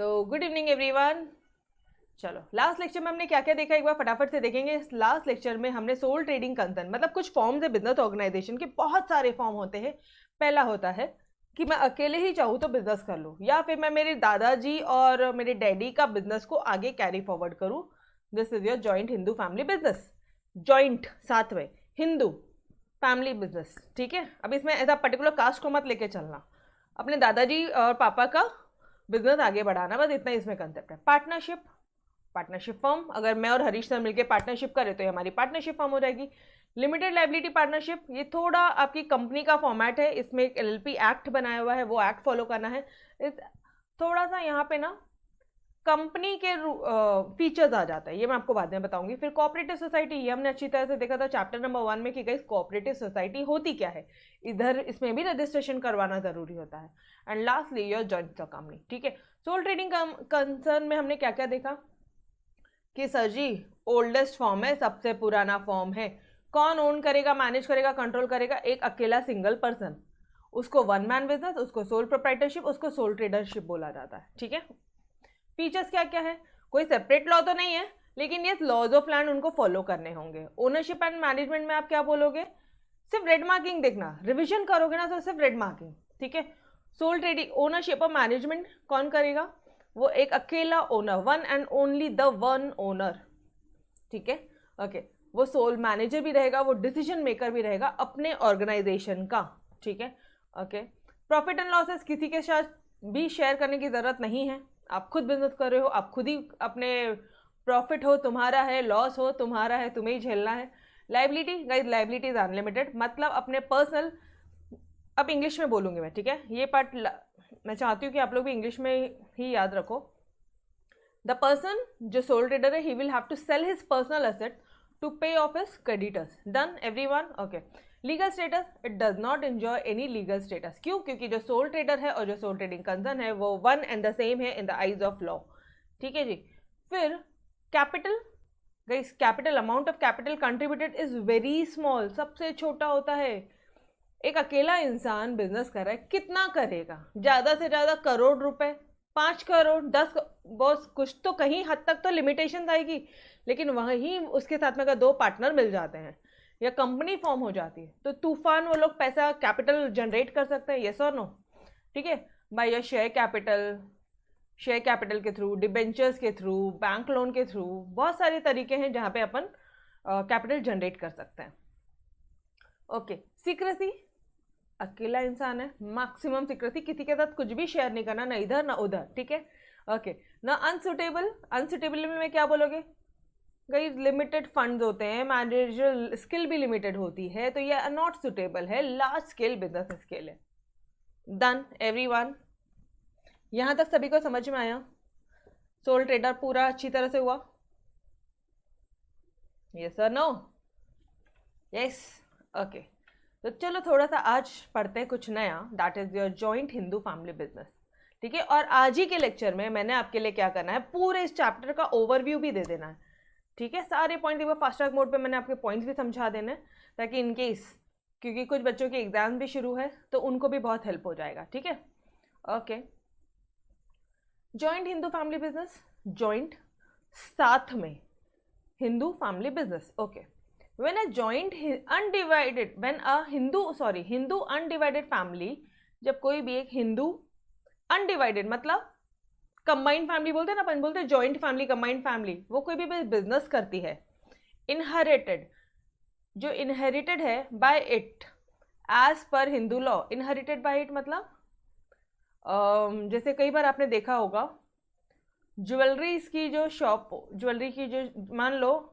तो good evening everyone. चलो last lecture में हमने क्या क्या देखा एक बार फटाफट से देखेंगे। इस लास्ट लेक्चर में हमने सोल ट्रेडिंग कंसर्न मतलब कुछ फॉर्म्स है बिजनेस ऑर्गेनाइजेशन के, बहुत सारे फॉर्म होते हैं। पहला होता है कि मैं अकेले ही चाहूँ तो बिजनेस कर लूँ, या फिर मैं मेरे दादाजी और मेरे डैडी का बिजनेस को आगे कैरी फॉरवर्ड करूँ। This is your joint Hindu family business. Joint साथ में हिंदू फैमिली बिजनेस, ठीक है। अब इसमें ऐसा पर्टिकुलर कास्ट को मत लेके चलना, अपने दादाजी और पापा का बिजनेस आगे बढ़ाना, बस इतना इसमें कंसेप्ट है। पार्टनरशिप, पार्टनरशिप फर्म, अगर मैं और हरीश सर मिलकर पार्टनरशिप करें तो ये हमारी पार्टनरशिप फर्म हो जाएगी। लिमिटेड लाइबिलिटी पार्टनरशिप, ये थोड़ा आपकी कंपनी का फॉर्मेट है, इसमें एक एलएलपी एक्ट बनाया हुआ है, वो एक्ट फॉलो करना है। थोड़ा सा यहाँ पे ना कंपनी के फीचर्स आ जाता है, ये मैं आपको बाद में बताऊंगी। फिर कोऑपरेटिव सोसाइटी, ये हमने अच्छी तरह से देखा था चैप्टर नंबर 1 में कि गाइस कोऑपरेटिव सोसाइटी होती क्या है, इधर इसमें भी रजिस्ट्रेशन करवाना जरूरी होता है। And lastly your joint company, ठीक है। सोल ट्रेडिंग कंसर्न में हमने क्या क्या देखा कि सर जी ओल्डेस्ट फॉर्म है, सबसे पुराना फॉर्म है। कौन ओन करेगा, मैनेज करेगा, कंट्रोल करेगा? एक अकेला सिंगल पर्सन, उसको वन मैन बिजनेस, उसको सोल प्रोप्राइटरशिप, उसको सोल ट्रेडरशिप बोला जाता है, ठीक है। फीचर्स क्या क्या है? कोई सेपरेट लॉ तो नहीं है, लेकिन ये लॉज ऑफ लैंड उनको फॉलो करने होंगे। ओनरशिप एंड मैनेजमेंट में आप क्या बोलोगे? सिर्फ रेड मार्किंग देखना, रिविजन करोगे ना तो सिर्फ रेड मार्किंग, ठीक है। सोल ट्रेडिंग ओनरशिप और मैनेजमेंट कौन करेगा? वो एक अकेला owner, one and only the one owner, ठीक है। ओके, वो सोल मैनेजर भी रहेगा, वो डिसीजन मेकर भी रहेगा अपने ऑर्गेनाइजेशन का, ठीक है। ओके, प्रॉफिट एंड लॉसेस किसी के साथ भी शेयर करने की जरूरत नहीं है। आप खुद बिजनेस कर रहे हो, आप खुद ही अपने प्रॉफिट हो तुम्हारा है, लॉस हो तुम्हारा है, तुम्हें ही झेलना है। Liability, guys liability is unlimited, मतलब अपने पर्सनल, अब इंग्लिश में बोलूँगी मैं, ठीक है। ये पार्ट मैं चाहती हूँ कि आप लोग भी इंग्लिश में ही याद रखो। द पर्सन जो सोल ट्रेडर है, he will have to sell his personal asset to pay off his creditors. Done everyone? Okay. Legal status, it does not enjoy any legal status. क्यों? क्योंकि जो सोल ट्रेडर है और जो soul trading concern है वो one and the same है इन the eyes of law, ठीक है जी। फिर capital, guys capital, amount of capital contributed is very small, सबसे छोटा होता है। एक अकेला इंसान बिजनेस कर रहा है, कितना करेगा? ज़्यादा से ज़्यादा करोड़ रुपए, 5 करोड़, 10, बॉस कुछ तो कहीं हद तक तो लिमिटेशन आएगी। लेकिन वहीं उसके साथ में अगर 2 पार्टनर मिल जाते हैं या कंपनी फॉर्म हो जाती है तो तूफान वो लोग पैसा कैपिटल जनरेट कर सकते हैं, यस और नो, ठीक है। बाय योर शेयर कैपिटल के थ्रू, डिबेंचर्स के थ्रू, बैंक लोन के थ्रू, बहुत सारे तरीके हैं जहाँ पे अपन कैपिटल जनरेट कर सकते हैं। ओके, सीक्रेसी, अकेला इंसान है, मैक्सिमम सीक्रेसी, किसी के साथ कुछ भी शेयर नहीं करना, ना इधर ना उधर, ठीक है। ओके ना अनसुटेबल, अनसुटेबल में क्या बोलोगे? कई लिमिटेड फंड्स होते हैं, मैनेजर स्किल भी लिमिटेड होती है, तो ये नॉट सुटेबल है, लार्ज स्केल बिजनेस स्केल है। Done everyone? यहाँ तक सभी को समझ में आया? सोल ट्रेडर पूरा अच्छी तरह से हुआ? यस और नो? Yes, okay. तो चलो थोड़ा सा आज पढ़ते हैं कुछ नया, that is your joint Hindu family business, ठीक है। और आज ही के लेक्चर में मैंने आपके लिए क्या करना है, पूरे इस चैप्टर का ओवरव्यू भी दे देना है, ठीक है। सारे पॉइंट एक बार फास्ट ट्रैक मोड पे मैंने आपके पॉइंट्स भी समझा देने हैं, ताकि इन केस, क्योंकि कुछ बच्चों के एग्जाम भी शुरू है तो उनको भी बहुत हेल्प हो जाएगा, ठीक है। Okay, joint Hindu family business, joint साथ में Hindu family business. Okay, when a joint undivided when a hindu undivided family, जब कोई भी एक हिंदू अनडिवाइडेड मतलब कंबाइंड फैमिली बोलते हैं ना, अपन बोलते हैं जॉइंट फैमिली, कंबाइंड फैमिली, वो कोई भी बिजनेस करती है, इनहेरिटेड, जो इनहेरिटेड है bye it as per Hindu law. Inherited by it मतलब जैसे कई बार आपने देखा होगा ज्वेलरी की जो शॉप, ज्वेलरी की जो, मान लो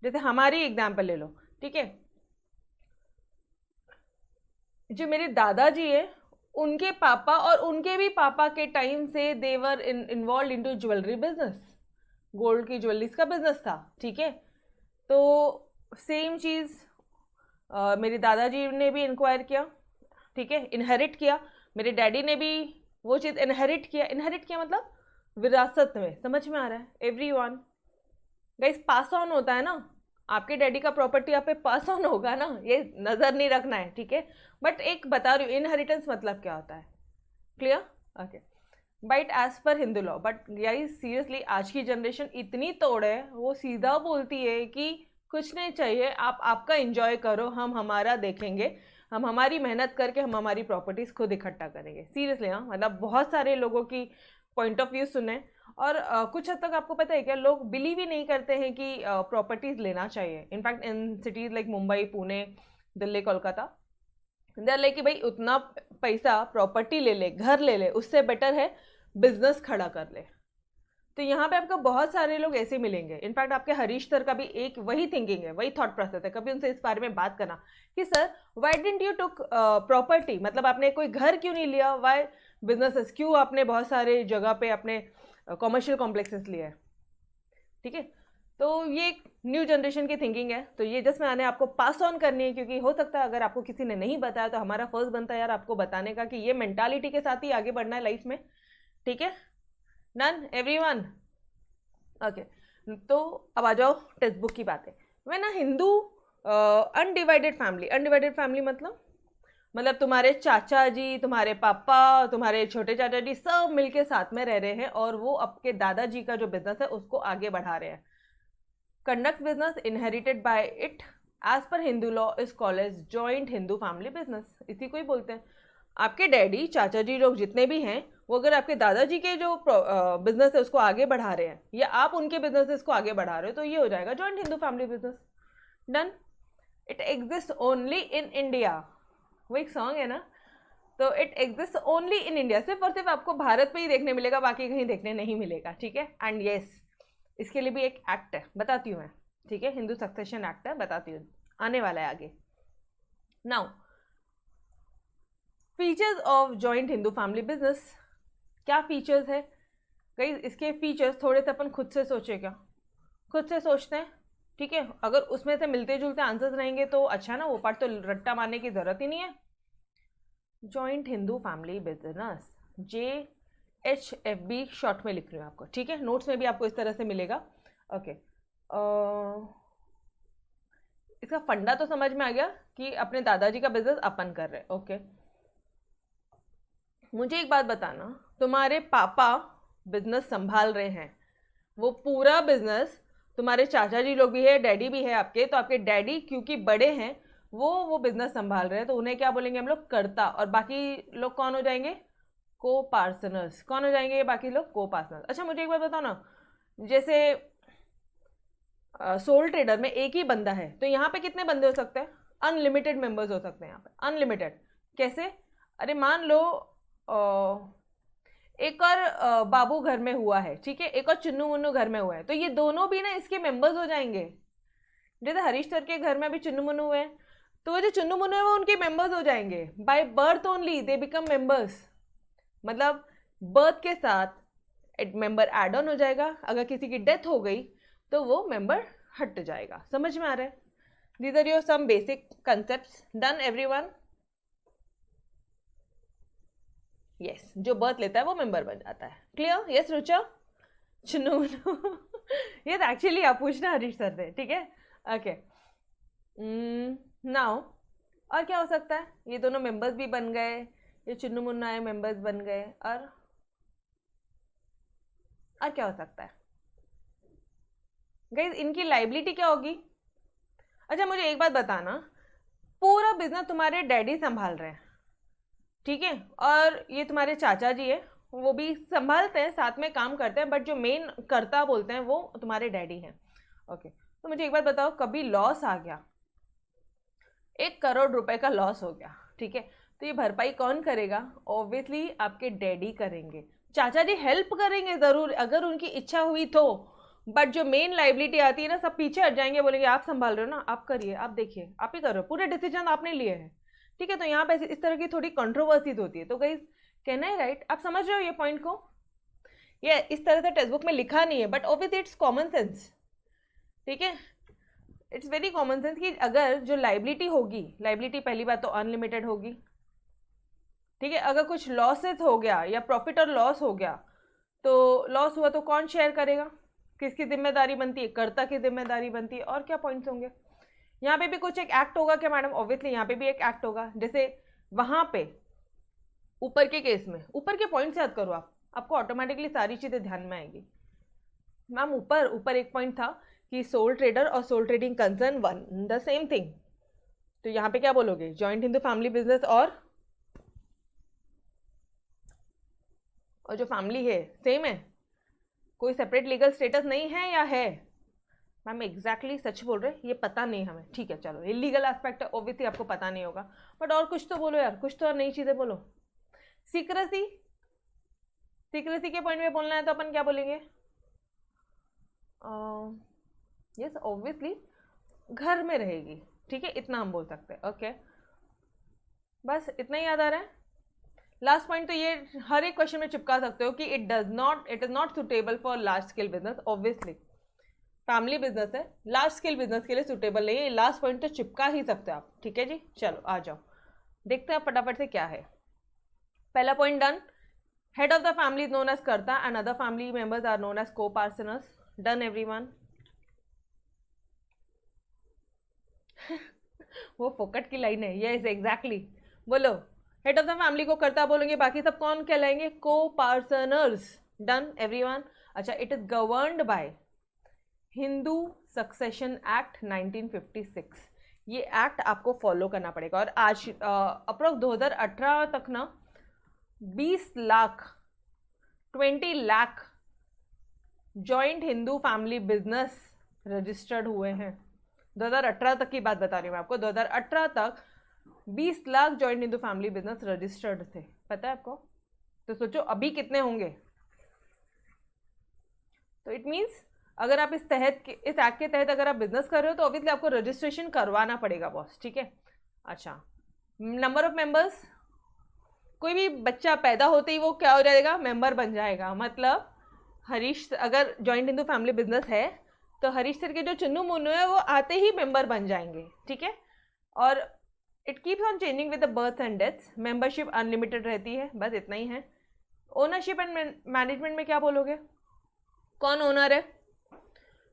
जैसे हमारी एग्जाम्पल ले लो, ठीक है। जो मेरे दादाजी है, उनके पापा और उनके भी पापा के टाइम से they were involve into jewellery business, gold की ज्वेलरीज का बिजनेस था, ठीक है। तो सेम चीज़ मेरे दादाजी ने भी इंक्वायर किया, ठीक है, इनहेरिट किया। मेरे डैडी ने भी वो चीज़ इनहेरिट किया। इनहेरिट किया मतलब विरासत में, समझ में आ रहा है एवरीवन? गाइस पास ऑन होता है ना, आपके डैडी का प्रॉपर्टी आप पे पास ऑन होगा ना, ये नज़र नहीं रखना है, ठीक है। बट एक बता रही हूँ इनहेरिटेंस मतलब क्या होता है, clear? Okay, but as per Hindu law, but guys seriously आज की जनरेशन इतनी तोड़ है, वो सीधा बोलती है कि कुछ नहीं चाहिए, आप आपका एंजॉय करो, हम हमारा देखेंगे, हम हमारी मेहनत करके हम हमारी प्रॉपर्टीज खुद इकट्ठा करेंगे। सीरियसली हाँ, मतलब बहुत सारे लोगों की पॉइंट ऑफ व्यू सुने, और कुछ हद तक आपको पता है क्या, लोग बिलीव ही नहीं करते हैं कि प्रॉपर्टीज लेना चाहिए। In fact in cities like Mumbai, Pune, Delhi, Kolkata, they like कि भाई उतना पैसा प्रॉपर्टी ले ले, घर ले ले, उससे बेटर है बिजनेस खड़ा कर ले। तो यहाँ पे आपको बहुत सारे लोग ऐसे मिलेंगे। इनफैक्ट आपके हरीश सर का भी एक वही थिंकिंग है, वही थॉट प्रोसेस है। कभी उनसे इस बारे में बात करना कि sir why didn't you took property, मतलब आपने कोई घर क्यों नहीं लिया, व्हाई बिजनेसेस, क्यों आपने बहुत सारे जगह पे अपने कॉमर्शियल कॉम्प्लेक्सेस लिए हैं। ठीक है, तो ये एक न्यू जनरेशन की थिंकिंग है, तो ये जस्ट मैंने आपको पास ऑन करनी है, क्योंकि हो सकता है अगर आपको किसी ने नहीं बताया तो हमारा फर्ज बनता है यार आपको बताने का कि ये मेंटालिटी के साथ ही आगे बढ़ना है लाइफ में। ठीक है, नन एवरीवन, ओके। तो अब आ जाओ टेक्स्ट बुक की बातें। When a Hindu undivided family, undivided family मतलब तुम्हारे चाचा जी, तुम्हारे पापा, तुम्हारे छोटे चाचा जी सब मिलके साथ में रह रहे हैं और वो आपके दादाजी का जो बिजनेस है उसको आगे बढ़ा रहे हैं। Conduct business inherited by it as per Hindu law is called as joint Hindu family business, इसी को ही बोलते हैं। आपके डैडी, चाचा जी लोग जितने भी हैं, वो अगर आपके दादाजी के जो बिजनेस है उसको आगे बढ़ा रहे हैं, या आप उनके बिजनेस को आगे बढ़ा रहे हो, तो ये हो जाएगा joint Hindu family business. Done. It exist only in India, वो एक सॉन्ग है ना, तो it exist only in India, सिर्फ और सिर्फ आपको भारत पे ही देखने मिलेगा, बाकी कहीं देखने नहीं मिलेगा। ठीक है, एंड येस इसके लिए भी एक एक्ट है, बताती हूँ मैं। ठीक है, हिंदू सक्सेशन एक्ट है, बताती हूँ, आने वाला है आगे। Now features of joint Hindu family business, क्या फीचर्स है कई, इसके फीचर्स थोड़े से अपन खुद से सोचे, क्या खुद से सोचते हैं। ठीक है, अगर उसमें से मिलते जुलते आंसर्स रहेंगे तो अच्छा ना, वो पार्ट तो रट्टा मारने की जरूरत ही नहीं है। Joint Hindu family business, JHFB short में लिख रही हूँ आपको। ठीक है, नोट्स में भी आपको इस तरह से मिलेगा। ओके, इसका फंडा तो समझ में आ गया कि अपने दादाजी का बिजनेस अपन कर रहे हैं। ओके, मुझे एक बात बताना, तुम्हारे पापा बिजनेस संभाल रहे हैं, वो पूरा बिजनेस तुम्हारे चाचा जी लोग भी है, डैडी भी है आपके, तो आपके डैडी क्योंकि बड़े हैं वो बिजनेस संभाल रहे हैं, तो उन्हें क्या बोलेंगे हम लोग, कर्ता, और बाकी लोग कौन हो जाएंगे, को पार्टनर्स। कौन हो जाएंगे बाकी लोग, को पार्टनर्स। अच्छा मुझे एक बात बताओ ना, जैसे सोल ट्रेडर में एक ही बंदा है, तो यहाँ पे कितने बंदे हो सकते हैं, अनलिमिटेड मेंबर्स हो सकते हैं यहाँ पे, अनलिमिटेड। कैसे, अरे मान लो एक और बाबू घर में हुआ है, ठीक है, एक और चुन्नू मुन्नू घर में हुआ है, तो ये दोनों भी ना इसके मेंबर्स हो जाएंगे। जैसे हरीश सर के घर में अभी चुन्नू मुन्नू है, तो वो जो चुन्नू मुन्नू है वो उनके मेंबर्स हो जाएंगे, by birth only they become members, मतलब बर्थ के साथ एक मेंबर एड ऑन हो जाएगा, अगर किसी की डेथ हो गई तो वो मेंबर हट जाएगा। समझ में आ रहा है? These are your some basic concepts. Done everyone? Yes, जो बर्थ लेता है वो मेंबर बन जाता है। Clear? Yes Rucha? Chunnu yes, actually आप पूछना हरीश सर से, ठीक है। ओके, नाउ और क्या हो सकता है, ये दोनों मेंबर्स भी बन गए, ये चुन्नू मुन्ना है मेंबर्स बन गए, और क्या हो सकता है गाइस, इनकी लाइबिलिटी क्या होगी। अच्छा मुझे एक बात बताना, पूरा बिजनेस तुम्हारे डैडी संभाल रहे हैं, ठीक है, और ये तुम्हारे चाचा जी है, वो भी संभालते हैं, साथ में काम करते हैं, बट जो मेन कर्ता बोलते हैं वो तुम्हारे डैडी हैं। ओके, तो मुझे एक बात बताओ, कभी लॉस आ गया, 1 करोड़ रुपए का लॉस हो गया, ठीक है, तो ये भरपाई कौन करेगा? ऑब्वियसली आपके डैडी करेंगे। चाचा जी हेल्प करेंगे जरूर अगर उनकी इच्छा हुई तो, बट जो मेन लाइबिलिटी आती है ना, सब पीछे हट जाएंगे, बोलेंगे आप संभाल रहे हो ना, आप करिए, आप देखिए, आप ही कर रहे हो, पूरे डिसीजन आपने लिए हैं, ठीक है। तो यहाँ पे इस तरह की थोड़ी कंट्रोवर्सीज होती है। तो गाइस कहना है राइट, आप समझ रहे हो ये पॉइंट को? ये इस तरह से टेक्स्ट बुक में लिखा नहीं है, but obviously it's common sense, ठीक है, इट्स वेरी कॉमन सेंस कि अगर जो लाइबिलिटी होगी, लाइबिलिटी पहली बात तो अनलिमिटेड होगी, ठीक है, अगर कुछ लॉसेस हो गया या प्रॉफिट और लॉस हो गया, तो लॉस हुआ तो कौन शेयर करेगा, किसकी जिम्मेदारी बनती है, कर्ता की जिम्मेदारी बनती है। और क्या पॉइंट्स होंगे, यहाँ पे भी कुछ एक एक्ट होगा क्या मैडम? ऑब्वियसली यहाँ पे भी एक एक्ट होगा, जैसे वहां पे ऊपर के केस में, ऊपर के पॉइंट्स याद करो आप, आपको ऑटोमेटिकली सारी चीज़ें ध्यान में आएगी। मैम ऊपर ऊपर एक पॉइंट था कि सोल ट्रेडर और sole trading concern one the same thing, तो यहाँ पे क्या बोलोगे? जॉइंट हिंदू फैमिली बिजनेस और जो फैमिली है सेम है, कोई सेपरेट लीगल स्टेटस नहीं है या है? मैम एग्जैक्टली सच बोल रहे, ये पता नहीं हमें, ठीक है चलो, इलीगल एस्पेक्ट ऑब्वियसली आपको पता नहीं होगा, बट और कुछ तो बोलो यार, कुछ तो और नई चीज़ें बोलो। सीक्रेसी, सीक्रेसी के पॉइंट में बोलना है तो अपन क्या बोलेंगे? यस ऑब्वियसली घर में रहेगी, ठीक है, इतना हम बोल सकते हैं। ओके बस इतना ही याद आ रहा है। लास्ट पॉइंट तो ये हर एक क्वेश्चन में चिपका सकते हो कि it is not suitable for large scale business. Obviously family business है, लार्ज स्केल बिजनेस के लिए सुटेबल नहीं है, लास्ट पॉइंट तो चिपका ही सकते हो आप, ठीक है जी। चलो आ जाओ, देखते हैं फटाफट से क्या है। पहला point done, head of the family is known as karta and other family members are known as coparceners. Done everyone. वो फोकट की लाइन है, यस एग्जैक्टली। बोलो, हेड ऑफ द फैमिली को कर्ता बोलेंगे, बाकी सब कौन कहलाएंगे? Coparceners. Done everyone. अच्छा, it is governed by Hindu succession act 1956। ये एक्ट आपको फॉलो करना पड़ेगा, और आज अप्रोक्स 2018 तक ना 20 lakh 20 lakh joint Hindu family business registered हुए हैं। 2018 तक की बात बता रही हूँ मैं आपको, 2018 तक 20 lakh joint Hindu family business registered थे, पता है आपको? तो सोचो अभी कितने होंगे। तो इट मीन्स अगर आप इस एक्ट के तहत अगर आप बिजनेस कर रहे हो तो ऑब्वियसली आपको रजिस्ट्रेशन करवाना पड़ेगा बॉस, ठीक है। अच्छा, नंबर ऑफ मेंबर्स, कोई भी बच्चा पैदा होते ही वो क्या हो जाएगा? मेंबर बन जाएगा। मतलब हरीश, अगर जॉइंट हिंदू फैमिली बिजनेस है तो हरीश सर के जो चुन्नू मुन्नू है वो आते ही मेंबर बन जाएंगे, ठीक है। और it keeps on changing with the birth and deaths. Membership unlimited रहती है, बस इतना ही है। ओनरशिप एंड मैनेजमेंट में क्या बोलोगे? कौन ओनर है?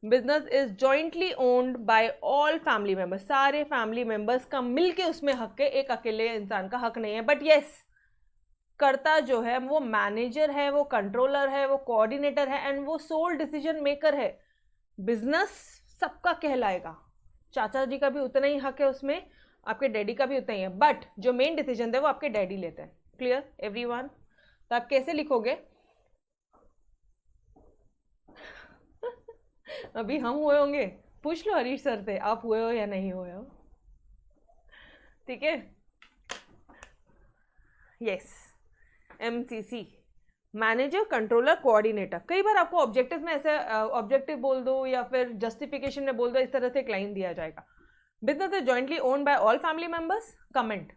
Business is jointly owned by all family members, सारे फैमिली मेंबर्स का मिलके उसमें हक है, एक अकेले इंसान का हक नहीं है। बट यस, कर्ता जो है वो मैनेजर है, वो कंट्रोलर है, वो कोऑर्डिनेटर है एंड वो सोल डिसीजन मेकर है। बिजनेस सबका कहलाएगा, चाचा जी का भी उतना ही हक है उसमें, आपके डैडी का भी उतना ही है, बट जो मेन डिसीजन है वो आपके डैडी लेते हैं। Clear everyone? तो आप कैसे लिखोगे? अभी हम हुए होंगे, पूछ लो हरीश सर से, आप हुए हो या नहीं हुए हो, ठीक है। Yes, MCC, manager controller coordinator. कई बार आपको ऑब्जेक्टिव में ऐसे ऑब्जेक्टिव बोल दो या फिर जस्टिफिकेशन में बोल दो, इस तरह से एक लाइन दिया जाएगा। Business is jointly owned by all family members, comment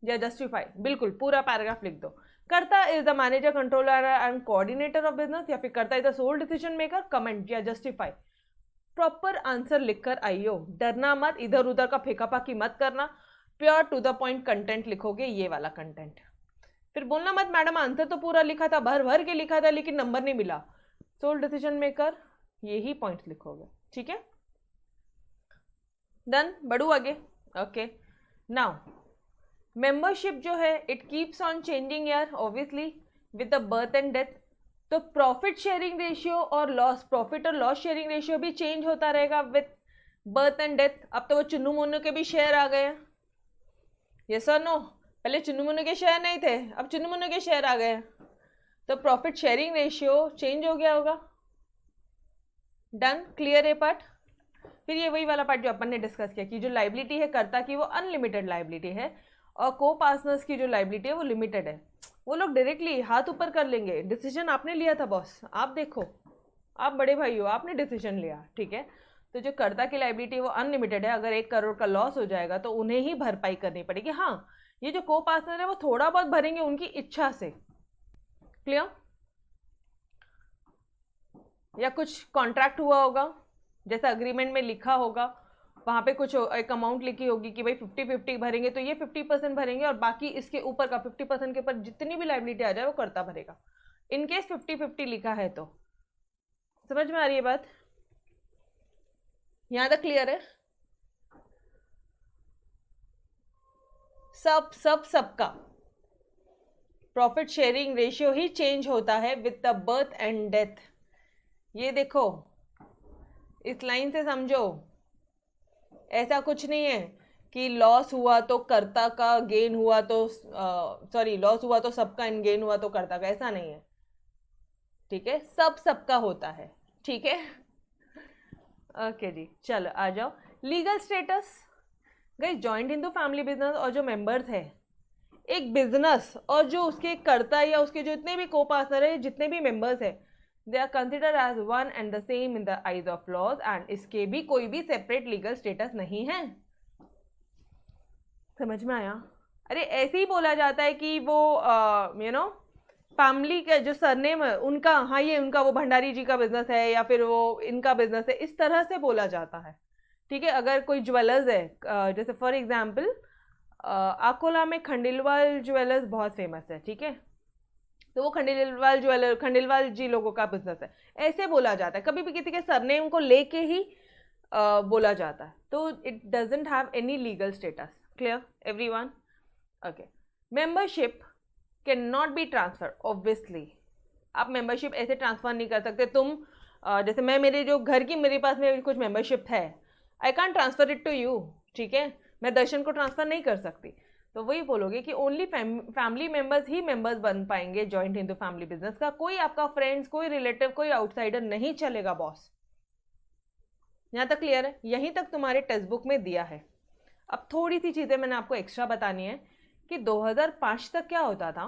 या जस्टिफाई, बिल्कुल पूरा पैराग्राफ लिख दो। Karta is the manager controller and coordinator of business, या फिर karta is the sole decision maker, comment या जस्टिफाई। प्रॉपर आंसर लिखकर आइयो, डरना मत, इधर उधर का फेंकाफाकी मत करना, pure to the point content लिखोगे, ये वाला कंटेंट। फिर बोलना मत मैडम आंसर तो पूरा लिखा था, भर भर के लिखा था लेकिन नंबर नहीं मिला। सोल डिसीजन मेकर, यही पॉइंट्स लिखोगे, ठीक है। डन, बढ़ू आगे। ओके, नाउ मेंबरशिप जो है इट कीप्स ऑन चेंजिंग यार, obviously with the birth and death. तो प्रॉफिट शेयरिंग रेशियो और लॉस, प्रॉफिट और लॉस शेयरिंग रेशियो भी चेंज होता रहेगा विद बर्थ एंड डेथ। अब तो वो चुन्नू मुन्नू के भी शेयर आ गए हैं, यस और नो? पहले चुन्नू मुन्नू के शेयर नहीं थे, अब चुन्नू मुन्नू के शेयर आ गए हैं, तो प्रॉफिट शेयरिंग रेशियो चेंज हो गया होगा। डन, क्लियर है पार्ट? फिर ये वही वाला पार्ट जो अपन ने डिस्कस किया कि जो लाइबिलिटी है कर्ता की वो अनलिमिटेड लाइबिलिटी है, और को पार्टनर्स की जो लाइबिलिटी है वो लिमिटेड है। वो लोग डायरेक्टली हाथ ऊपर कर लेंगे, डिसीजन आपने लिया था बॉस, आप देखो, आप बड़े भाई हो, आपने डिसीजन लिया, ठीक है। तो जो कर्ता की लाइबिलिटी वो अनलिमिटेड है, अगर 1 करोड़ का लॉस हो जाएगा तो उन्हें ही भरपाई करनी पड़ेगी। हाँ, ये जो को पार्टनर है वो थोड़ा बहुत भरेंगे उनकी इच्छा से। क्लियर? या कुछ कॉन्ट्रैक्ट हुआ होगा, जैसा अग्रीमेंट में लिखा होगा, वहाँ पे कुछ एक अमाउंट लिखी होगी कि भाई 50-50 भरेंगे, तो ये 50% भरेंगे और बाकी इसके ऊपर का 50% के ऊपर जितनी भी लाइबिलिटी आ जाए वो कर्ता भरेगा। इनकेस 50-50 लिखा है तो समझ में आ रही है बात? यहाँ तक क्लियर है? सबका प्रॉफिट शेयरिंग रेशियो ही चेंज होता है with the birth and death. ये देखो, इस लाइन से समझो, ऐसा कुछ नहीं है कि लॉस हुआ तो कर्ता का, गेन हुआ तो लॉस हुआ तो सबका एंड गेन हुआ तो कर्ता का, ऐसा नहीं है। ठीक है, सबका होता है। ठीक है, ओके जी, चलो आ जाओ। Legal status guys, joint Hindu family business और जो मेंबर्स है एक बिजनेस, और जो उसके कर्ता या उसके जो इतने भी को पार्टनर है, जितने भी मेंबर्स है, they are consider as one and the same in the eyes of laws, and इसके भी कोई भी सेपरेट लीगल स्टेटस नहीं है। समझ में आया? अरे ऐसे ही बोला जाता है कि वो फैमिली का जो सरनेम है उनका, हाँ ये उनका वो भंडारी जी का बिजनेस है या फिर वो इनका बिजनेस है, इस तरह से बोला जाता है। ठीक है, अगर कोई ज्वेलर्स है, जैसे फॉर एग्जाम्पल अकोला में खंडेलवाल ज्वेलर्स बहुत फेमस है। ठीक है, तो वो खंडेलवाल जी लोगों का बिजनेस है, ऐसे बोला जाता है। कभी भी किसी के सरनेम को लेके ही बोला जाता है, तो it doesn't have any legal status. Clear everyone? Okay. Membership can not be transfer, obviously आप मेंबरशिप ऐसे ट्रांसफर नहीं कर सकते। तुम जैसे मैं, मेरे जो घर की मेरे पास में कुछ मेंबरशिप है, I can't transfer it to you. ठीक है, मैं दर्शन को ट्रांसफर नहीं कर सकती। तो वही बोलोगे कि ओनली फैमिली मेंबर्स ही मेंबर्स बन पाएंगे जॉइंट हिंदू फैमिली बिजनेस का। कोई आपका फ्रेंड्स, कोई रिलेटिव, कोई आउटसाइडर नहीं चलेगा बॉस। यहाँ तक क्लियर है? यहीं तक तुम्हारे टेक्स्ट बुक में दिया है। अब थोड़ी सी चीज़ें मैंने आपको एक्स्ट्रा बतानी है कि 2005 तक क्या होता था।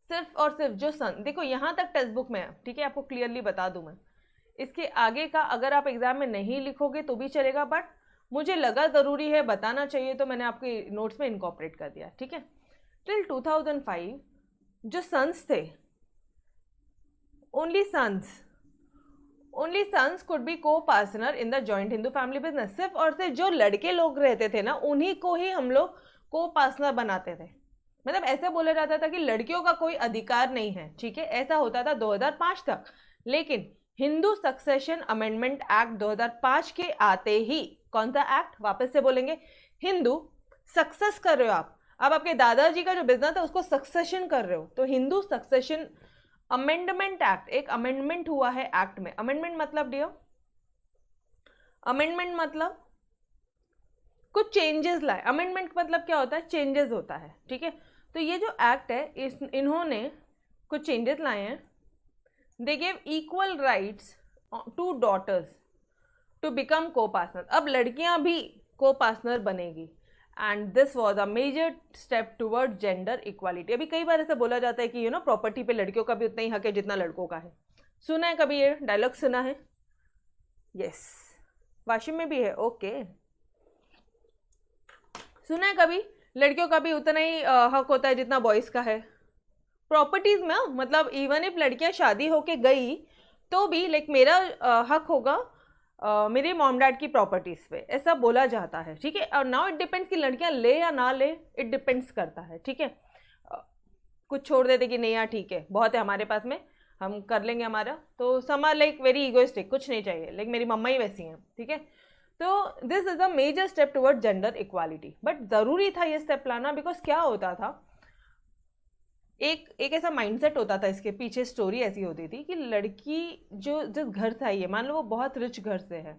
सिर्फ और सिर्फ जो देखो यहाँ तक टेक्स्ट बुक में है, ठीक है, आपको क्लियरली बता दूं मैं। इसके आगे का अगर आप एग्जाम में नहीं लिखोगे तो भी चलेगा, बट मुझे लगा ज़रूरी है, बताना चाहिए, तो मैंने आपके नोट्स में इनकॉर्पोरेट कर दिया। ठीक है, टिल 2005 जो सन्स थे, ओनली सन्स कुड बी को partner in the joint Hindu family business. सिर्फ और सिर्फ जो लड़के लोग रहते थे ना, उन्हीं को ही हम लोग को पार्टनर बनाते थे। मतलब ऐसे बोला जाता था कि लड़कियों का कोई अधिकार नहीं है। ठीक है, ऐसा होता था 2005 तक। लेकिन हिंदू सक्सेशन अमेंडमेंट एक्ट 2005 के आते ही, कौन सा एक्ट वापस से बोलेंगे, हिंदू सक्सेस कर रहे हो आप, अब आपके दादाजी का जो बिजनेस है उसको सक्सेशन कर रहे हो, तो हिंदू सक्सेशन अमेंडमेंट एक्ट, एक अमेंडमेंट हुआ है एक्ट में। अमेंडमेंट मतलब डियर, अमेंडमेंट मतलब कुछ चेंजेस लाए। अमेंडमेंट मतलब क्या होता है, चेंजेस होता है। ठीक है, तो ये जो एक्ट है, इन्होंने कुछ चेंजेस लाए हैं। They gave equal rights to daughters to become co partner. अब लड़कियां भी को पार्टनर बनेगी, and this was a major step toward gender equality. अभी कई बार ऐसा बोला जाता है कि प्रॉपर्टी पे लड़कियों का भी उतना ही हक है जितना लड़कों का है। सुना है कभी ये डायलॉग? सुना है? यस, वाशिम में भी है। ओके, सुना है कभी लड़कियों का भी उतना ही हक होता है जितना बॉयज़ का है प्रॉपर्टीज में? मतलब इवन इफ लड़कियां शादी होके गई तो भी लाइक मेरा हक होगा मेरे मॉम डैड की प्रॉपर्टीज पे, ऐसा बोला जाता है। ठीक है, और नाउ इट डिपेंड्स कि लड़कियां ले या ना ले, इट डिपेंड्स करता है। ठीक है, कुछ छोड़ देते कि नहीं यार ठीक है, बहुत है हमारे पास में, हम कर लेंगे हमारा, तो समा लाइक वेरी इगोइस्टिक, कुछ नहीं चाहिए, लाइक मेरी मम्मा ही वैसी हैं। ठीक है, तो this is a major step toward gender equality. But ज़रूरी था ये स्टेप लाना, बिकॉज क्या होता था, एक ऐसा माइंडसेट होता था, इसके पीछे स्टोरी ऐसी होती थी कि लड़की जो जिस घर से आई है, मान लो वो बहुत रिच घर से है,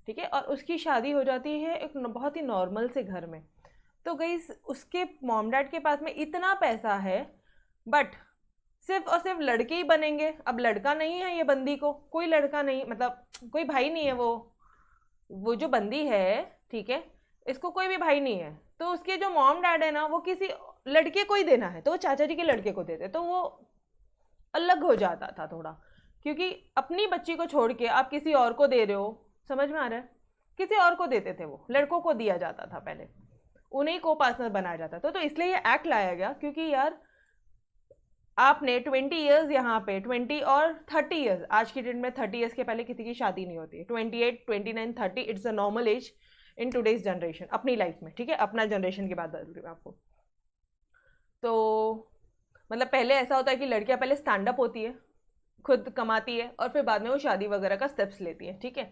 ठीक है, और उसकी शादी हो जाती है एक बहुत ही नॉर्मल से घर में, तो गई उसके मॉम डैड के पास में इतना पैसा है, बट सिर्फ और सिर्फ लड़के ही बनेंगे। अब लड़का नहीं है ये बंदी को, कोई लड़का नहीं, मतलब कोई भाई नहीं है, वो जो बंदी है, ठीक है, इसको कोई भी भाई नहीं है, तो उसके जो मॉम डैड है ना, वो किसी लड़के को ही देना है, तो वो चाचा जी के लड़के को देते, तो वो अलग हो जाता था थोड़ा, क्योंकि अपनी बच्ची को छोड़ के आप किसी और को दे रहे हो। समझ में आ रहा है? किसी और को देते थे, वो लड़कों को दिया जाता था पहले, उन्हीं को पार्टनर बनाया जाता था। तो इसलिए ये एक्ट लाया गया, क्योंकि यार आपने 20 ईयर्स यहाँ पे 20 और 30 ईयर्स, आज की डेट में 30 ईयर्स के पहले किसी की शादी नहीं होती है। 28, 29, 30 it's a normal age in today's generation, अपनी लाइफ में। ठीक है, अपना जनरेशन की बात बता रही हूँ आपको। तो मतलब पहले ऐसा होता है कि लड़कियां पहले स्टैंड अप होती है, खुद कमाती है, और फिर बाद में वो शादी वगैरह का स्टेप्स लेती है। ठीक है,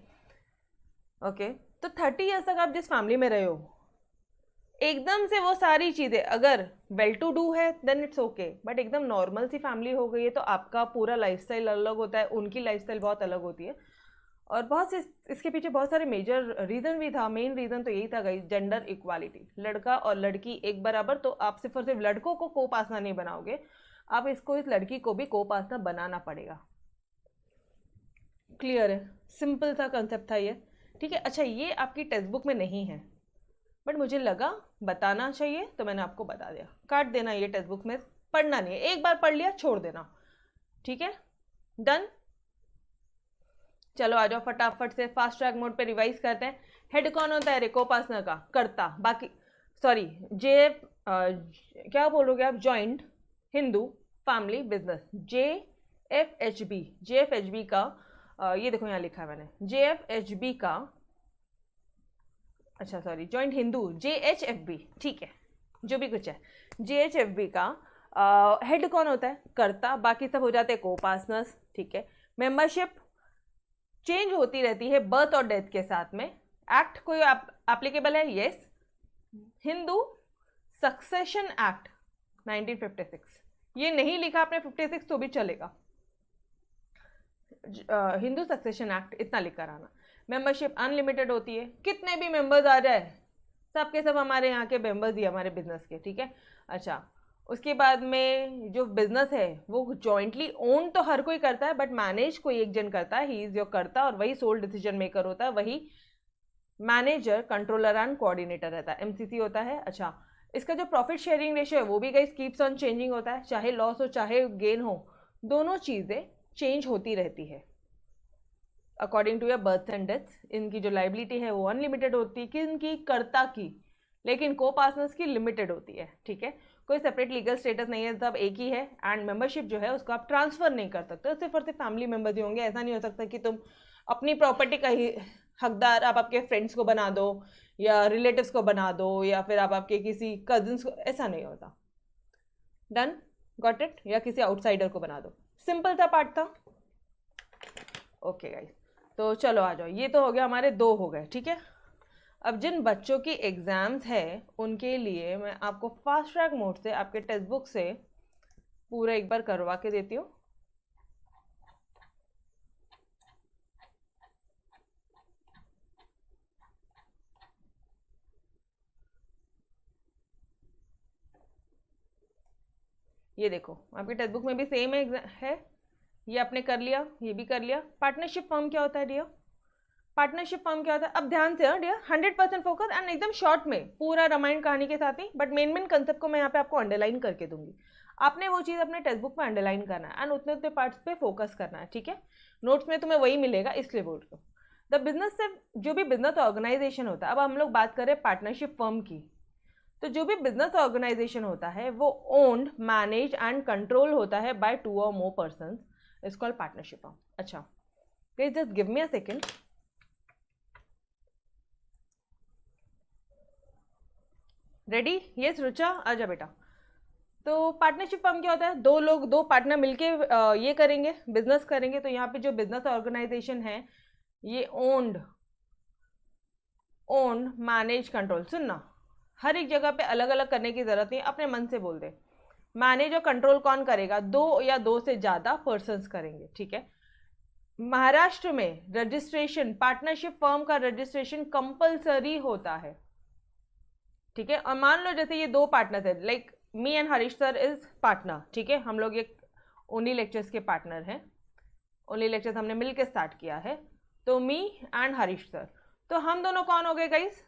ओके, तो 30 ईयर्स तक आप जिस फैमिली में रहे हो, एकदम से वो सारी चीज़ें अगर वेल टू डू है देन इट्स ओके, बट एकदम नॉर्मल सी फैमिली हो गई है तो आपका पूरा लाइफस्टाइल अलग होता है, उनकी लाइफस्टाइल बहुत अलग होती है। और बहुत से इसके पीछे बहुत सारे मेजर रीज़न भी था। मेन रीज़न तो यही था गाइस, जेंडर इक्वालिटी, लड़का और लड़की एक बराबर। तो आप सिर्फ और सिर्फ लड़कों को को पार्टनर नहीं बनाओगे, आप इसको इस लड़की को भी को पार्टनर बनाना पड़ेगा। क्लियर है? सिंपल सा कंसेप्ट था ये, ठीक है। अच्छा, ये आपकी टेक्स्ट बुक में नहीं है बट मुझे लगा बताना चाहिए तो मैंने आपको बता दिया। काट देना, ये टेक्स्ट बुक में पढ़ना नहीं है, एक बार पढ़ लिया छोड़ देना, ठीक है। डन। चलो आ जाओ फटाफट से फास्ट ट्रैक मोड पे रिवाइज करते हैं। हेड कौन होता है? कोपासना का कर्ता, बाकी सॉरी जे क्या बोलोगे आप? Joint, Hindu, family, business. JFHB, JFHB का ये देखो यहाँ लिखा है मैंने, JFHB का, अच्छा सॉरी, जॉइंट हिंदू, JHFB, ठीक है, जो भी कुछ है। JHFB का हेड कौन होता है? कर्ता, बाकी सब हो जाते हैं को पार्टनर्स, ठीक है। मेंबरशिप चेंज होती रहती है बर्थ और डेथ के साथ में। एक्ट कोई एप्लीकेबल है? यस। हिंदू सक्सेशन एक्ट 1956, ये नहीं लिखा आपने 56 तो भी चलेगा। हिंदू सक्सेशन एक्ट इतना लिख कर आना। मेंबरशिप अनलिमिटेड होती है, कितने भी मेंबर्स आ जाए, सब के सब हमारे यहाँ के मेंबर्स ही हमारे बिजनेस के, ठीक है। अच्छा, उसके बाद में जो बिजनेस है वो जॉइंटली ओन तो हर कोई करता है बट मैनेज कोई एक जन करता है, ही इज योर कर्ता, और वही सोल डिसीजन मेकर होता है, वही मैनेजर, कंट्रोलर एंड कोऑर्डिनेटर रहता है, MCC होता है। अच्छा, इसका जो प्रॉफिट शेयरिंग रेशियो है वो भी गाइस कीप्स ऑन चेंजिंग होता है, चाहे लॉस हो चाहे गेन हो, दोनों चीज़ें चेंज होती रहती है according to your birth and death. इनकी जो लाइबिलिटी है वो अनलिमिटेड होती है, कि इनकी कर्ता की, लेकिन को पार्टनर्स की लिमिटेड होती है, ठीक है। कोई सेपरेट लीगल स्टेटस नहीं है, सब एक ही है। एंड मेंबरशिप जो है उसको आप ट्रांसफर नहीं कर सकते, सिर्फ और सिर्फ फैमिली मेंबर्स ही होंगे। ऐसा नहीं हो सकता कि तुम अपनी प्रॉपर्टी का ही हकदार आप आपके फ्रेंड्स को बना दो या रिलेटिव्स को बना दो या फिर आप आपके किसी कजिन्स को, ऐसा नहीं होता। Done, got it? या किसी आउटसाइडर को बना दो। सिंपल सा पार्ट था। ओके गाइस, तो चलो आ जाओ, ये तो हो गया, हमारे 2 हो गए, ठीक है। अब जिन बच्चों की एग्ज़ाम्स है उनके लिए मैं आपको फास्ट ट्रैक मोड से आपके टेक्स्ट बुक से पूरा एक बार करवा के देती हूँ। ये देखो आपके टेक्स्ट बुक में भी सेम है, ये आपने कर लिया, ये भी कर लिया। पार्टनरशिप फर्म क्या होता है डियर? पार्टनरशिप फर्म क्या होता है? अब ध्यान से डियर, 100% फोकस एंड एकदम शॉर्ट में, पूरा रामायण कहानी के साथ ही, बट मेन कंसेप्ट को मैं यहाँ पे आपको अंडरलाइन करके दूंगी। आपने वो चीज़ अपने टेक्स्ट बुक में अंडरलाइन करना है एंड उतने उतने पार्ट्स पे फोकस करना है, ठीक है। नोट्स में तुम्हें वही मिलेगा, इसलिए बोल रही हूँ। द बिजनेस से जो भी बिजनेस ऑर्गेनाइजेशन होता है, अब हम लोग बात करें पार्टनरशिप फर्म की, तो जो भी बिजनेस ऑर्गेनाइजेशन होता है वो ओन्ड, मैनेज एंड कंट्रोल होता है by 2 or more persons, it's called partnership firm. अच्छा guys, just give me a second. Ready? Yes Rucha, आजा बेटा। तो पार्टनरशिप फर्म क्या होता है? 2 लोग, 2 पार्टनर मिलके ये करेंगे, बिजनेस करेंगे। तो यहाँ पे जो बिजनेस ऑर्गेनाइजेशन है ये ओन्ड, मैनेज, कंट्रोल। सुनना, हर एक जगह पे अलग अलग करने की जरूरत नहीं, अपने मन से बोल दे। मैनेज और कंट्रोल कौन करेगा? 2 या 2 से ज़्यादा पर्सन्स करेंगे, ठीक है। महाराष्ट्र में रजिस्ट्रेशन, पार्टनरशिप फर्म का रजिस्ट्रेशन कंपलसरी होता है, ठीक है। और मान लो जैसे ये 2 पार्टनर्स है, like me and Harish sir is partner, ठीक है। हम लोग ये ओनली लेक्चर्स के पार्टनर हैं, ओनली लेक्चर्स हमने मिलकर स्टार्ट किया है, तो मी एंड हरीश सर, तो हम दोनों कौन हो गए गाइस?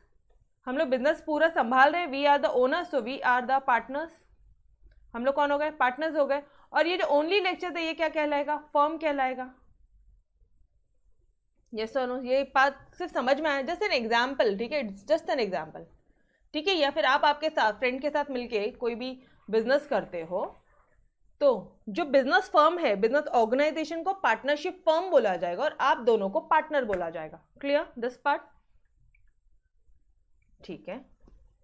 हम लोग बिजनेस पूरा संभाल रहे, we are the owners, so we are the partners. हम लोग कौन हो गए? पार्टनर्स हो गए। और ये जो ओनली लेक्चर है ये क्या कहलाएगा? फर्म कहलाएगा। यस और नो? ये बात सिर्फ समझ में आया, जस्ट एन एग्जाम्पल, ठीक है, जस्ट एन एग्जाम्पल, ठीक है। या फिर आप आपके साथ फ्रेंड के साथ मिलके कोई भी बिजनेस करते हो, तो जो बिजनेस फर्म है, बिजनेस ऑर्गेनाइजेशन को पार्टनरशिप फर्म बोला जाएगा और आप दोनों को पार्टनर बोला जाएगा। Clear this part? ठीक है।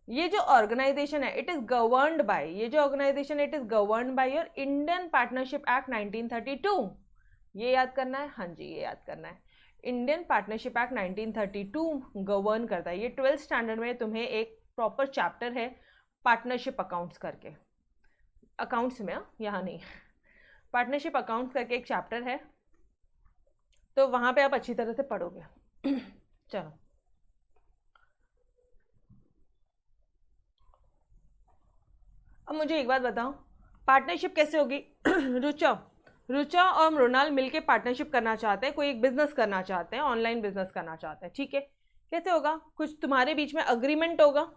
ये जो ऑर्गेनाइजेशन है इट इज गवर्न्ड बाय, ये जो organization it is governed by your Indian partnership act 1932। ये याद करना है, हाँ जी ये याद करना है। इंडियन पार्टनरशिप एक्ट 1932 गवर्न करता है। ये 12th स्टैंडर्ड में तुम्हें एक प्रॉपर चैप्टर है पार्टनरशिप अकाउंट्स करके, अकाउंट्स में, यहाँ नहीं, पार्टनरशिप अकाउंट्स करके एक चैप्टर है, तो वहां पे आप अच्छी तरह से पढ़ोगे। चलो अब मुझे एक बात बताओ, पार्टनरशिप कैसे होगी? रुचा और मृणाल मिलके पार्टनरशिप करना चाहते हैं, कोई एक बिजनेस करना चाहते हैं, ऑनलाइन बिजनेस करना चाहते हैं, ठीक है। कैसे होगा? कुछ तुम्हारे बीच में अग्रीमेंट होगा,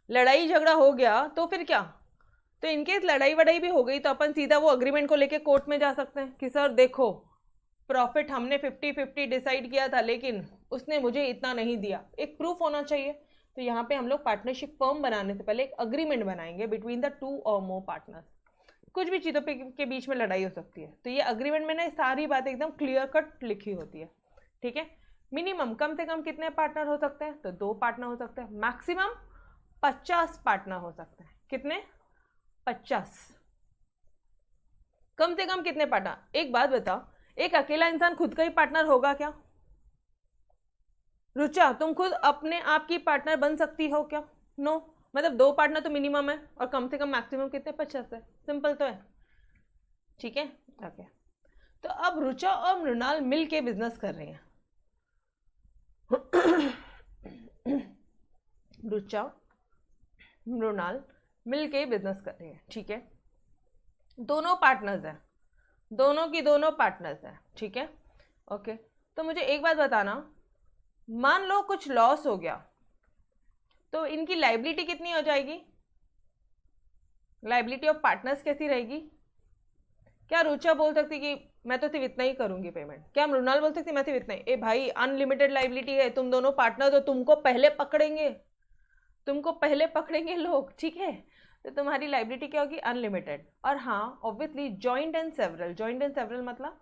लड़ाई झगड़ा हो गया तो फिर क्या, तो इनकेस लड़ाई वड़ाई भी हो गई तो अपन सीधा वो अग्रीमेंट को लेके कोर्ट में जा सकते हैं कि सर देखो प्रॉफिट हमने 50-50 डिसाइड किया था लेकिन उसने मुझे इतना नहीं दिया, एक प्रूफ होना चाहिए। तो यहाँ पे हम लोग पार्टनरशिप फर्म बनाने से पहले एक अग्रीमेंट बनाएंगे बिटवीन द 2 और मोर पार्टनर्स। कुछ भी चीज़ों के बीच में लड़ाई हो सकती है, तो ये अग्रीमेंट में ना सारी बातें एकदम क्लियर कट लिखी होती है, ठीक है। मिनिमम कम से कम कितने पार्टनर हो सकते हैं? तो 2 पार्टनर हो सकते हैं, मैक्सिमम 50 पार्टनर हो सकते हैं। कितने? 50। कम से कम कितने पार्टनर? एक बात बताओ, एक अकेला इंसान खुद का ही पार्टनर होगा क्या? रुचा, तुम खुद अपने आप की पार्टनर बन सकती हो क्या? नो। मतलब 2 पार्टनर तो मिनिमम है और कम से कम मैक्सिमम कितने? 50 है। सिंपल तो है, ठीक है। ओके, तो अब रुचा और मृणाल मिल के बिजनेस कर रहे हैं। रुचा मृणाल मिल के बिजनेस कर रहे हैं, ठीक है। दोनों पार्टनर्स हैं, दोनों की दोनों पार्टनर्स हैं, ठीक है। ओके, तो मुझे एक बात बताना, मान लो कुछ लॉस हो गया तो इनकी लायबिलिटी कितनी हो जाएगी? लायबिलिटी ऑफ पार्टनर्स कैसी रहेगी? क्या रुचा बोल सकती कि मैं तो सिर्फ इतना ही करूंगी पेमेंट? क्या मृणाल बोल सकती मैं सिर्फ इतना ही? ए भाई, अनलिमिटेड लायबिलिटी है, तुम दोनों पार्टनर तो तुमको पहले पकड़ेंगे, तुमको पहले पकड़ेंगे लोग, ठीक है। तो तुम्हारी लायबिलिटी क्या होगी? अनलिमिटेड। और हाँ, obviously joint and several. Joint and several मतलब,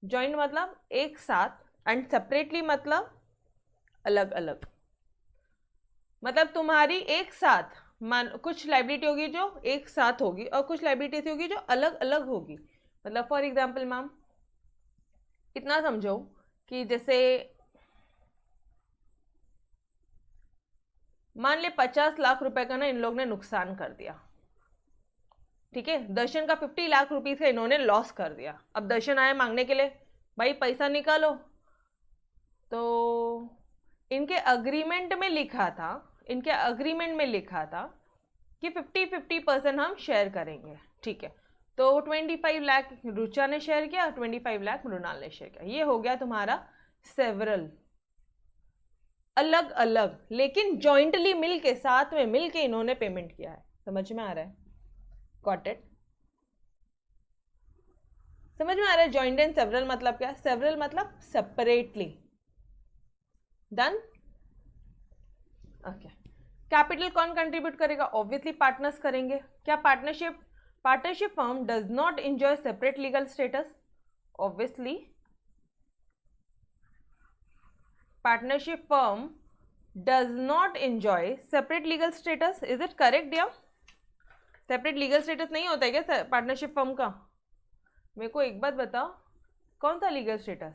जॉइंट मतलब एक साथ, एंड सेपरेटली मतलब अलग अलग। मतलब तुम्हारी एक साथ मान कुछ लायबिलिटी होगी जो एक साथ होगी और कुछ लायबिलिटी ऐसी होगी जो अलग अलग होगी। मतलब फॉर एग्जाम्पल मैम, इतना समझो कि जैसे मान ले 50 लाख रुपए का ना इन लोग ने नुकसान कर दिया, ठीक है। दर्शन का 50 लाख रुपीस का इन्होंने लॉस कर दिया। अब दर्शन आए मांगने के लिए, भाई पैसा निकालो, तो इनके अग्रीमेंट में लिखा था, इनके अग्रीमेंट में लिखा था कि 50-50% हम शेयर करेंगे, ठीक है। तो 25 लाख रुचा ने शेयर किया, 25 लाख मृणाल ने शेयर किया। ये हो गया तुम्हारा सेवरल, अलग अलग लेकिन जॉइंटली मिलके, साथ में मिलके इन्होंने पेमेंट किया है। समझ में आ रहा है? Got it? समझ में आ रहा है? जॉइंट एंड सेवरल मतलब क्या? सेवरल मतलब सेपरेटली डन। ओके, कैपिटल कौन कंट्रीब्यूट करेगा? ऑब्वियसली पार्टनर्स करेंगे। क्या partnership firm does not enjoy separate legal status? Obviously partnership firm does not enjoy separate legal status. Is it correct dear? Separate legal status नहीं होता है क्या partnership firm का? मेरे को एक बात बताओ, कौन सा लीगल स्टेटस?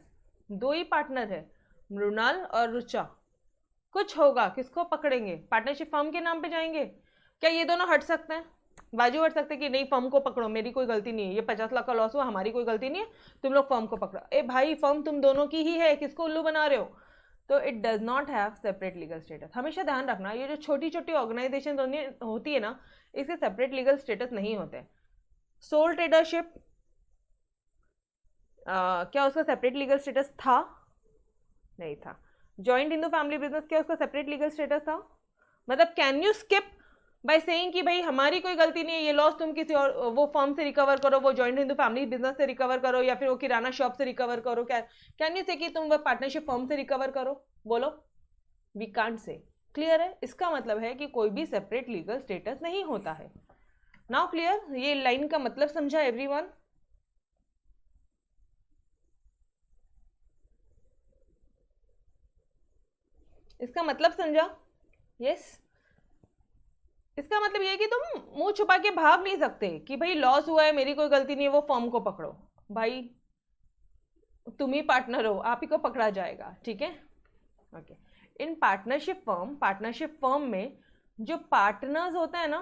2 ही पार्टनर है, मृणाल और रुचा। कुछ होगा किसको पकड़ेंगे? पार्टनरशिप फर्म के नाम पे जाएंगे? क्या ये दोनों हट सकते हैं? बाजू हट सकते हैं कि नहीं फर्म को पकड़ो, मेरी कोई गलती नहीं है, ये 50 लाख का लॉस हुआ, हमारी कोई गलती नहीं है, तुम लोग फर्म को पकड़ो। ए भाई, फर्म तुम दोनों की ही है, किसको उल्लू बना रहे हो? तो it does not have separate legal status. हमेशा ध्यान रखना, ये जो छोटी छोटी ऑर्गेनाइजेशन होती है ना, इसके सेपरेट लीगल स्टेटस नहीं होते। सोल ट्रेडरशिप, क्या उसका सेपरेट लीगल स्टेटस था? नहीं था। जॉइंट हिंदू फैमिली बिजनेस, क्या उसका सेपरेट लीगल स्टेटस था? मतलब can you skip by saying कि भाई हमारी कोई गलती नहीं है, ये लॉस तुम किसी और वो फर्म से रिकवर करो, वो जॉइंट हिंदू फैमिली बिजनेस से रिकवर करो, या फिर वो किराना शॉप से रिकवर करो? कैन यू से कि तुम वो पार्टनरशिप फर्म से रिकवर करो? बोलो, वी कांट से। क्लियर है? इसका मतलब है कि कोई भी सेपरेट लीगल स्टेटस नहीं होता है। Now clear? ये लाइन का मतलब समझा एवरीवन? इसका मतलब समझा? यस। इसका मतलब ये है कि तुम मुंह छुपा के भाग नहीं सकते कि भाई लॉस हुआ है, मेरी कोई गलती नहीं है, वो फर्म को पकड़ो। भाई तुम ही पार्टनर हो, आप ही को पकड़ा जाएगा, ठीक है। ओके, इन पार्टनरशिप फर्म में जो पार्टनर्स होते हैं ना,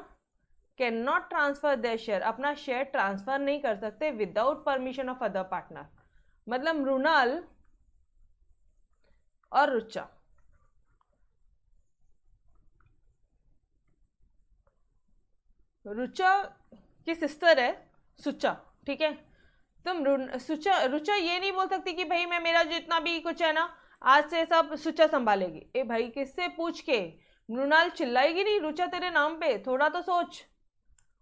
can not transfer their share, अपना शेयर ट्रांसफर नहीं कर सकते without permission of other partner. मतलब मृणाल और रुचा की सिस्टर है सुचा, ठीक है। तुम रुचा ये नहीं बोल सकती कि भाई मैं, मेरा जितना भी कुछ है ना आज से सब सुचा संभालेगी। ए भाई, किससे पूछ के? मृणाल चिल्लाएगी नहीं रुचा तेरे नाम पे, थोड़ा तो सोच,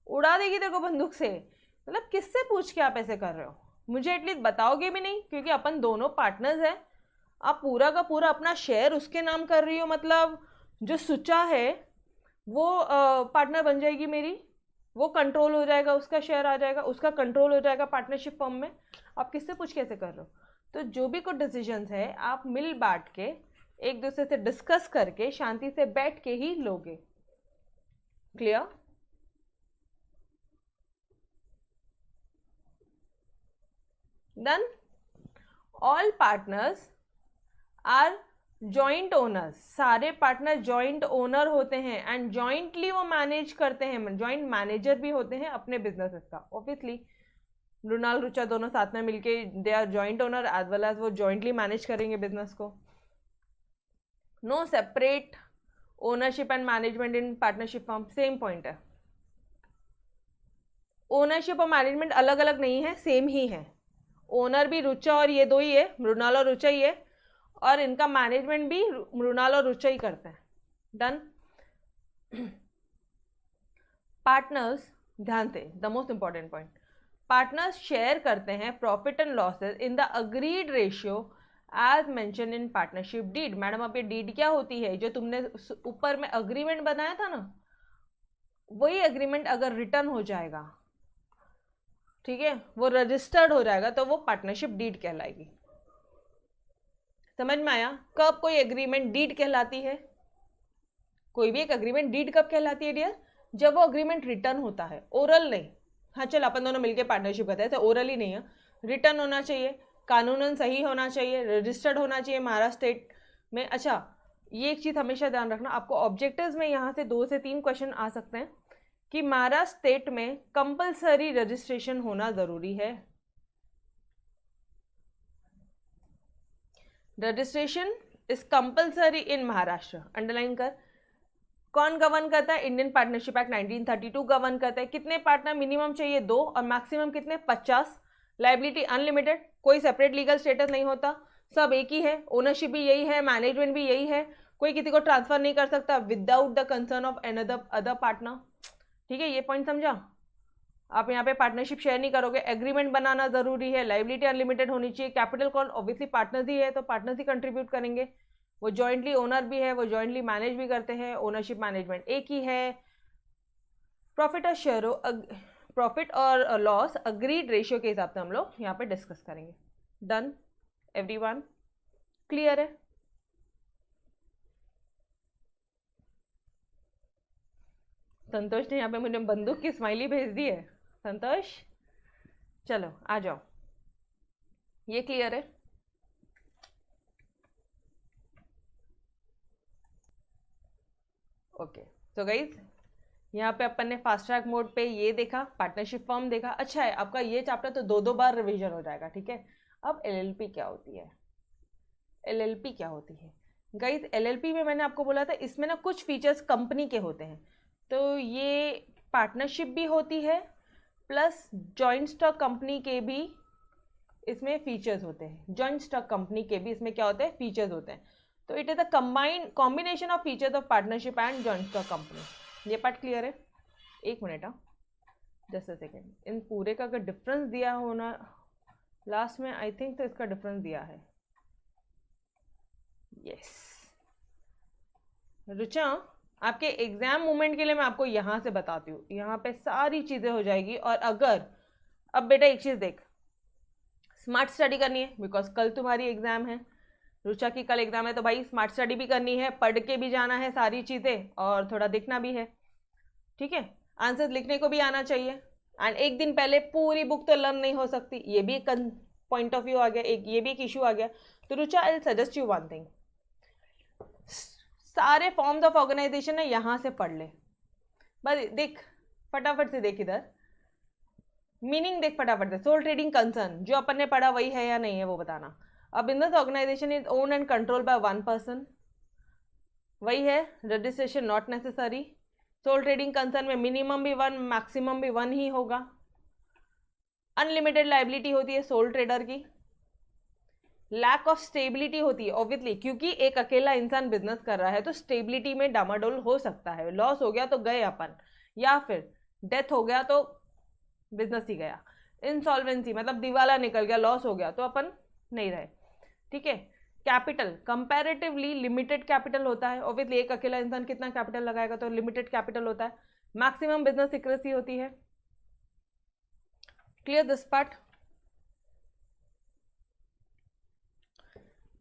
उड़ा देगी तेरे को बंदूक से। मतलब किससे पूछ के आप ऐसे कर रहे हो? मुझे एटलीस्ट बताओगे भी नहीं, क्योंकि अपन दोनों पार्टनर्स हैं। आप पूरा का पूरा अपना शेयर उसके नाम कर रही हो, मतलब जो सुचा है वो पार्टनर बन जाएगी मेरी, वो कंट्रोल हो जाएगा, उसका शेयर आ जाएगा, उसका कंट्रोल हो जाएगा पार्टनरशिप फर्म में। आप किससे पूछ कैसे कर रहे हो? तो जो भी कुछ डिसीजंस है आप मिल बांट के एक दूसरे से डिस्कस करके शांति से बैठ के ही लोगे। Clear? Done. All partners are joint owners, सारे पार्टनर जॉइंट ओनर होते हैं एंड जॉइंटली वो मैनेज करते हैं, जॉइंट मैनेजर भी होते हैं अपने बिजनेसेस का। ऑब्वियसली मृणाल रुचा दोनों साथ में मिलके they are joint owner as well as वो जॉइंटली मैनेज करेंगे बिजनेस को। No separate ownership and management in partnership firm, same point है। ओनरशिप और मैनेजमेंट अलग अलग नहीं है, सेम ही है। ओनर भी रुचा और ये दो ही है, मृणाल और रुचा ही है, और इनका मैनेजमेंट भी मृणाल और रुचा ही करते हैं। डन। पार्टनर्स, ध्यान से the most important point, partners share करते हैं profit and losses in the agreed ratio as mention in partnership deed. Madam अब ये डीड क्या होती है? जो तुमने ऊपर में अग्रीमेंट बनाया था ना, वही अग्रीमेंट अगर रिटर्न हो जाएगा, ठीक है, वो रजिस्टर्ड हो जाएगा, तो वो पार्टनरशिप डीड कहलाएगी। समझ में आया? कब कोई एग्रीमेंट डीड कहलाती है? कोई भी एक एग्रीमेंट डीड कब कहलाती है डियर? जब वो एग्रीमेंट रिटर्न होता है, ओरल नहीं। हाँ चल, अपन दोनों मिलके पार्टनरशिप करते हैं, तो ओरल ही नहीं है, रिटर्न होना चाहिए, कानूनन सही होना चाहिए, रजिस्टर्ड होना चाहिए महाराष्ट्र स्टेट में। अच्छा, ये एक चीज़ हमेशा ध्यान रखना, आपको ऑब्जेक्टिव्स में यहाँ से 2 से 3 क्वेश्चन आ सकते हैं कि महाराष्ट्र स्टेट में कंपलसरी रजिस्ट्रेशन होना ज़रूरी है। Registration is compulsory in Maharashtra, underline कर। कौन गवर्न करता है? इंडियन पार्टनरशिप एक्ट 1932 गवर्न करता है। कितने पार्टनर मिनिमम चाहिए? 2, और मैक्सिमम कितने? 50। लाइबिलिटी अनलिमिटेड, कोई सेपरेट लीगल स्टेटस नहीं होता, सब एक ही है, ओनरशिप भी यही है, मैनेजमेंट भी यही है, कोई किसी को ट्रांसफर नहीं कर सकता without the concern of other partner. ठीक है, ये पॉइंट समझा? आप यहाँ पे पार्टनरशिप शेयर नहीं करोगे, एग्रीमेंट बनाना जरूरी है, लाइबिलिटी अनलिमिटेड होनी चाहिए, कैपिटल कौन? ऑब्वियसली पार्टनर्स ही है, तो पार्टनर्स ही कंट्रीब्यूट करेंगे, वो जॉइंटली ओनर भी है, वो जॉइंटली मैनेज भी करते हैं, ओनरशिप मैनेजमेंट एक ही है। प्रॉफिट और शेयर, प्रॉफिट और लॉस अग्रीड रेशियो के हिसाब से हम लोग यहाँ पे डिस्कस करेंगे। Done everyone? क्लियर है? संतोष ने यहाँ पे मुझे बंदूक की स्माइली भेज दी है। संतोष चलो आ जाओ, ये क्लियर है? ओके, तो गाइज यहाँ पे अपन ने फास्ट ट्रैक मोड पे ये देखा, पार्टनरशिप फर्म देखा। अच्छा है, आपका ये चैप्टर तो 2 बार रिवीजन हो जाएगा, ठीक है। अब एलएलपी क्या होती है? एलएलपी क्या होती है गाइज? एलएलपी में मैंने आपको बोला था, इसमें ना कुछ फीचर्स कंपनी के होते हैं, तो ये पार्टनरशिप भी होती है प्लस जॉइंट स्टॉक कंपनी के भी इसमें फीचर्स होते हैं। जॉइंट स्टॉक कंपनी के भी इसमें क्या होते हैं? फीचर्स होते हैं। तो it is a combined combination of features of partnership and joint stock company. ये पार्ट क्लियर है? एक मिनट, जस्ट अ सेकेंड, इन पूरे का अगर डिफरेंस दिया होना लास्ट में, आई थिंक तो इसका डिफरेंस दिया है। यस रुचा, आपके एग्जाम मूवमेंट के लिए मैं आपको यहाँ से बताती हूँ, यहाँ पे सारी चीज़ें हो जाएगी। और अगर अब बेटा एक चीज़ देख, स्मार्ट स्टडी करनी है बिकॉज कल तुम्हारी एग्जाम है, रुचा की कल एग्जाम है, तो भाई स्मार्ट स्टडी भी करनी है, पढ़ के भी जाना है सारी चीज़ें, और थोड़ा देखना भी है, ठीक है। आंसर लिखने को भी आना चाहिए, एंड एक दिन पहले पूरी बुक तो लर्न नहीं हो सकती, ये भी एक पॉइंट ऑफ व्यू आ गया, एक ये भी एक इशू आ गया। तो Rucha, I will suggest you one thing, सारे फॉर्म्स ऑफ ऑर्गेनाइजेशन है, यहां से पढ़ ले बस। देख फटाफट से देख इधर, मीनिंग देख फटाफट से। सोल ट्रेडिंग कंसर्न जो अपन ने पढ़ा वही है या नहीं है वो बताना। A business organization is own and control by one person, वही है। Registration not necessary. Sole trading concern में मिनिमम भी वन, मैक्सिमम भी वन ही होगा। अनलिमिटेड लाइबिलिटी होती है सोल ट्रेडर की। लैक ऑफ स्टेबिलिटी होती है ऑब्वियसली, क्योंकि एक अकेला इंसान बिजनेस कर रहा है तो स्टेबिलिटी में डामाडोल हो सकता है। लॉस हो गया तो गए अपन, या फिर डेथ हो गया तो बिजनेस ही गया। इंसॉल्वेंसी मतलब दिवाला निकल गया, लॉस हो गया तो अपन नहीं रहे। ठीक है। कैपिटल कंपैरेटिवली लिमिटेड कैपिटल होता है ऑब्वियसली, एक अकेला इंसान कितना कैपिटल लगाएगा, तो लिमिटेड कैपिटल होता है। मैक्सिमम बिजनेस सीक्रेसी होती है। Clear this part.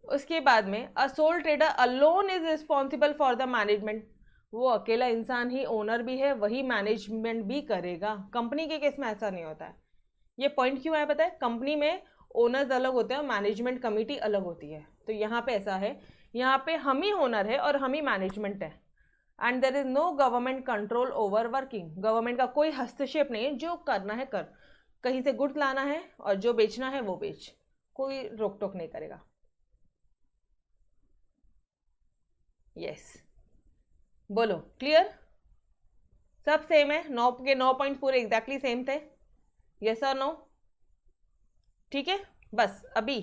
उसके बाद में a soul trader alone is responsible for the management, वो अकेला इंसान ही ओनर भी है, वही मैनेजमेंट भी करेगा। कंपनी के केस में ऐसा नहीं होता है। ये पॉइंट क्यों है पता है? कंपनी में ओनर्स अलग होते हैं और मैनेजमेंट कमिटी अलग होती है, तो यहाँ पे ऐसा है, यहाँ पे हम ही ओनर है और हम ही मैनेजमेंट है। And there is no government control over working, government का कोई हस्तक्षेप नहीं है, जो करना है कर। कहीं से गुड्स लाना है और जो बेचना है वो बेच, कोई रोक टोक नहीं करेगा। यस बोलो क्लियर? सब सेम है? 9 के 9 पॉइंट पूरे एग्जैक्टली सेम थे? यस और नो? ठीक है। बस अभी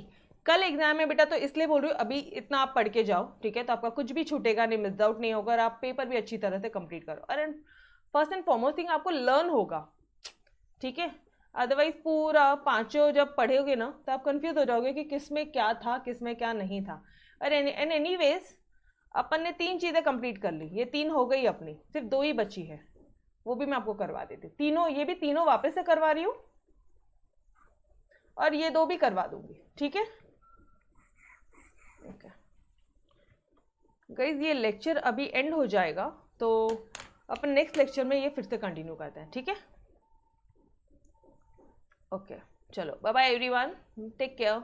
कल एग्जाम में बेटा, तो इसलिए बोल रही हूँ अभी इतना आप पढ़ के जाओ, ठीक है, तो आपका कुछ भी छूटेगा नहीं, मिस आउट नहीं होगा और आप पेपर भी अच्छी तरह से कंप्लीट करो। और फर्स्ट एंड फॉरमोस्ट थिंग आपको लर्न होगा, ठीक है। अदरवाइज पूरा पांचों जब पढ़ोगे ना तो आप कंफ्यूज हो जाओगे कि किस में क्या था किस में क्या नहीं था। और एनीवेज अपन ने 3 चीजें कंप्लीट कर ली, ये 3 हो गई अपनी, सिर्फ 2 ही बची है, वो भी मैं आपको करवा देती। तीनों, ये भी तीनों वापस से करवा रही हूँ और ये 2 भी करवा दूंगी, ठीक है। ओके गाइज, ये लेक्चर अभी एंड हो जाएगा, तो अपन नेक्स्ट लेक्चर में ये फिर से कंटिन्यू करते हैं, ठीक है। ओके चलो, bye bye everyone, take care.